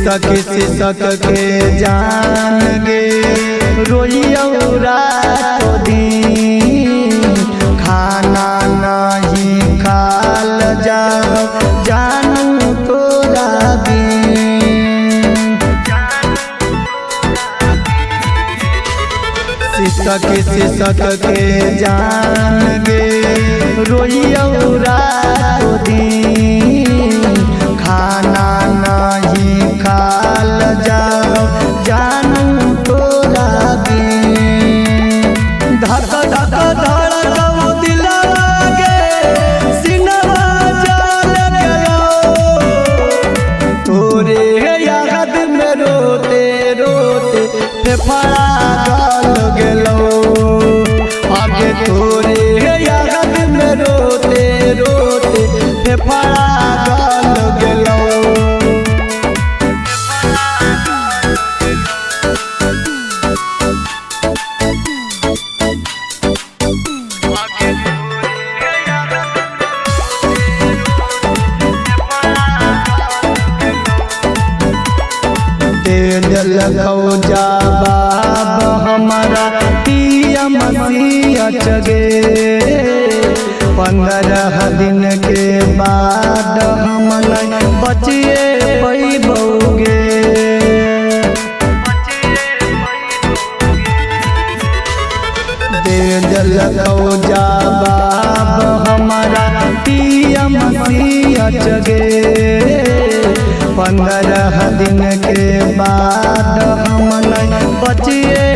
सिसक के जान गे रोइयो रात दिन खाना नहीं खाल जा जानू तोरा बिन। सिसक के जान गे रोइयो रात दिन खाना नहीं खाल जा जानू तोरा बिन। धक धक धड़कऊ दिलवा गे सिनवा जल गयो तोरे याद में रोते रोते फेफड़ा गल गेलो। आगे तोरे याद में रोते रोते फेफड़ा गल गेलो। दिल खौजा बाब हमारा पिया मसीहा चगे 15 दिन के बाद हम नहीं बचिए पैबोगे। दिल खौजा बाब हमारा पिया मसीहा चगे 15 दिन के बाद हम नहीं बचिए